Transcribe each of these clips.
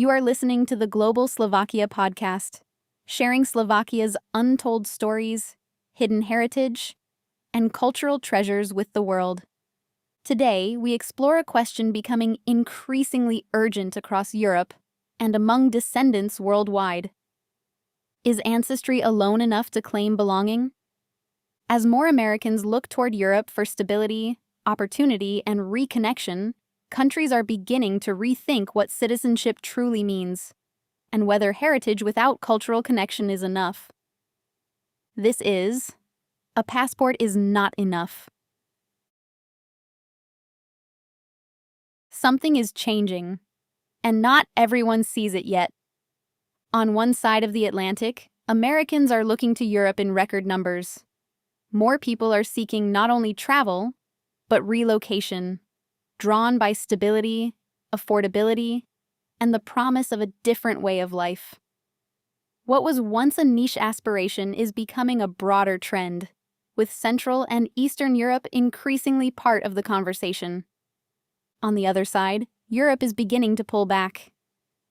You are listening to the Global Slovakia podcast, sharing Slovakia's untold stories, hidden heritage, and cultural treasures with the world. Today, we explore a question becoming increasingly urgent across Europe and among descendants worldwide. Is ancestry alone enough to claim belonging? As more Americans look toward Europe for stability, opportunity, and reconnection, countries are beginning to rethink what citizenship truly means, and whether heritage without cultural connection is enough. This is, a passport is not enough. Something is changing, and not everyone sees it yet. On one side of the Atlantic, Americans are looking to Europe in record numbers. More people are seeking not only travel, but relocation, drawn by stability, affordability, and the promise of a different way of life. What was once a niche aspiration is becoming a broader trend, with Central and Eastern Europe increasingly part of the conversation. On the other side, Europe is beginning to pull back.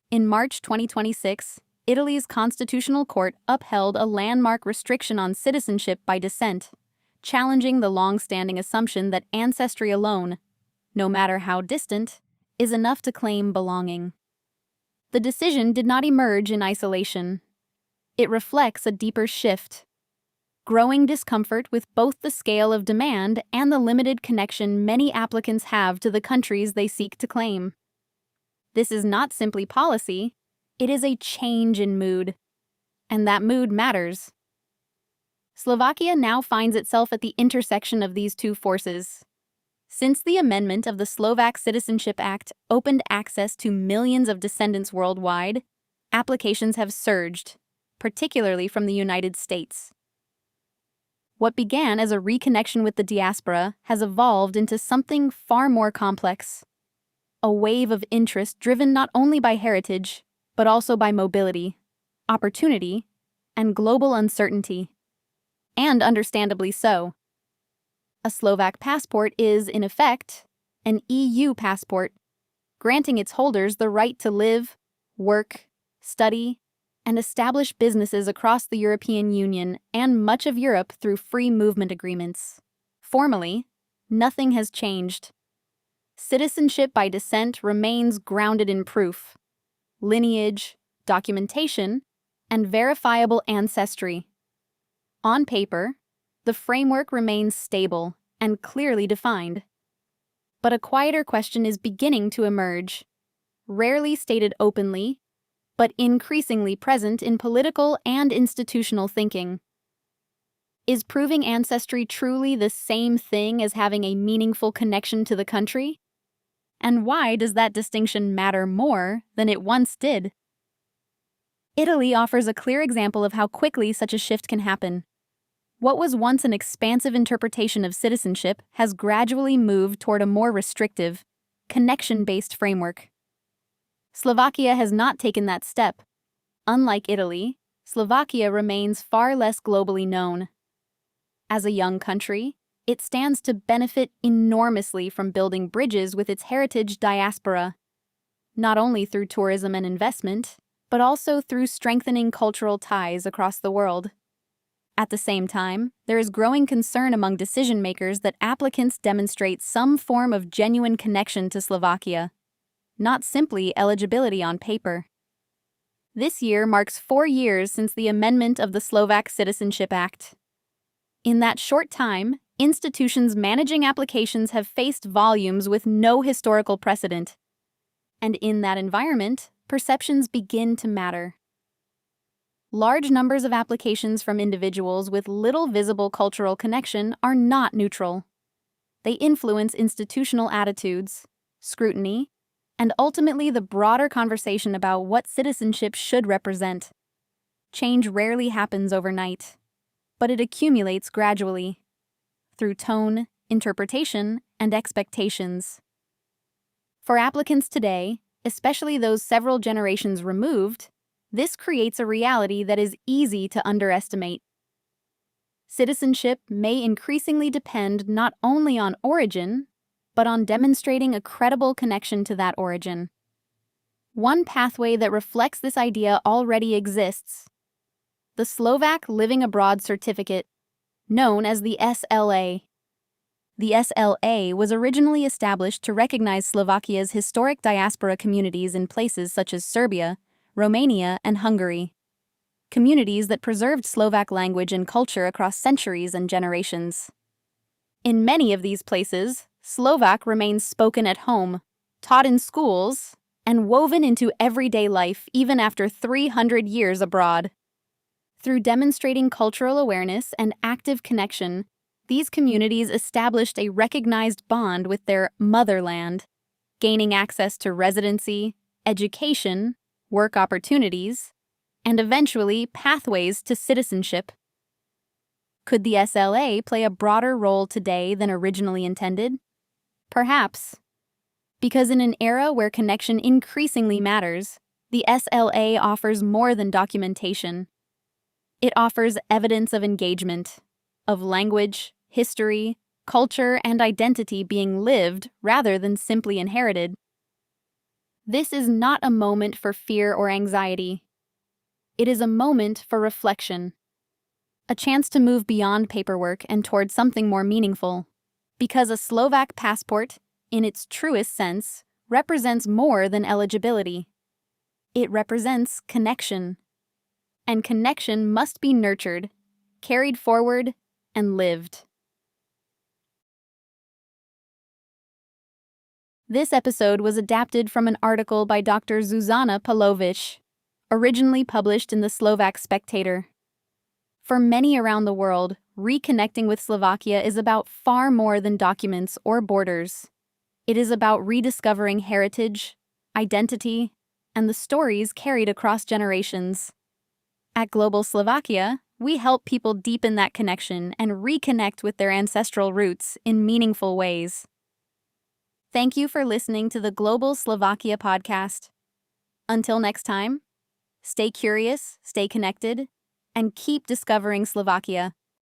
In March 2026, Italy's constitutional court upheld a landmark restriction on citizenship by descent, challenging the long-standing assumption that ancestry alone, no matter how distant, is enough to claim belonging. The decision did not emerge in isolation. It reflects a deeper shift, growing discomfort with both the scale of demand and the limited connection many applicants have to the countries they seek to claim. This is not simply policy, it is a change in mood. And that mood matters. Slovakia now finds itself at the intersection of these two forces. Since the amendment of the Slovak Citizenship Act opened access to millions of descendants worldwide, applications have surged, particularly from the United States. What began as a reconnection with the diaspora has evolved into something far more complex. A wave of interest driven not only by heritage, but also by mobility, opportunity, and global uncertainty. And understandably so. A Slovak passport is, in effect, an EU passport, granting its holders the right to live, work, study, and establish businesses across the European Union and much of Europe through free movement agreements. Formally, nothing has changed. Citizenship by descent remains grounded in proof, lineage, documentation, and verifiable ancestry. On paper, the framework remains stable and clearly defined. But a quieter question is beginning to emerge, rarely stated openly, but increasingly present in political and institutional thinking. Is proving ancestry truly the same thing as having a meaningful connection to the country? And why does that distinction matter more than it once did? Italy offers a clear example of how quickly such a shift can happen. What was once an expansive interpretation of citizenship has gradually moved toward a more restrictive, connection-based framework. Slovakia has not taken that step. Unlike Italy, Slovakia remains far less globally known. As a young country, it stands to benefit enormously from building bridges with its heritage diaspora, not only through tourism and investment, but also through strengthening cultural ties across the world. At the same time, there is growing concern among decision-makers that applicants demonstrate some form of genuine connection to Slovakia, not simply eligibility on paper. This year marks 4 years since the amendment of the Slovak Citizenship Act. In that short time, institutions managing applications have faced volumes with no historical precedent. And in that environment, perceptions begin to matter. Large numbers of applications from individuals with little visible cultural connection are not neutral. They influence institutional attitudes, scrutiny, and ultimately the broader conversation about what citizenship should represent. Change rarely happens overnight, but it accumulates gradually, through tone, interpretation, and expectations. For applicants today, especially those several generations removed, this creates a reality that is easy to underestimate. Citizenship may increasingly depend not only on origin, but on demonstrating a credible connection to that origin. One pathway that reflects this idea already exists: the Slovak Living Abroad Certificate, known as the SLA. The SLA was originally established to recognize Slovakia's historic diaspora communities in places such as Serbia, Romania, and Hungary. Communities that preserved Slovak language and culture across centuries and generations. In many of these places, Slovak remains spoken at home, taught in schools, and woven into everyday life even after 300 years abroad. Through demonstrating cultural awareness and active connection, these communities established a recognized bond with their motherland, gaining access to residency, education, work opportunities, and eventually pathways to citizenship. Could the SLA play a broader role today than originally intended? Perhaps. Because in an era where connection increasingly matters, the SLA offers more than documentation. It offers evidence of engagement, of language, history, culture, and identity being lived rather than simply inherited. This is not a moment for fear or anxiety. It is a moment for reflection. A chance to move beyond paperwork and toward something more meaningful. Because a Slovak passport, in its truest sense, represents more than eligibility. It represents connection. And connection must be nurtured, carried forward, and lived. This episode was adapted from an article by Dr. Zuzana Palovic, originally published in the Slovak Spectator. For many around the world, reconnecting with Slovakia is about far more than documents or borders. It is about rediscovering heritage, identity, and the stories carried across generations. At Global Slovakia, we help people deepen that connection and reconnect with their ancestral roots in meaningful ways. Thank you for listening to the Global Slovakia podcast. Until next time, stay curious, stay connected, and keep discovering Slovakia.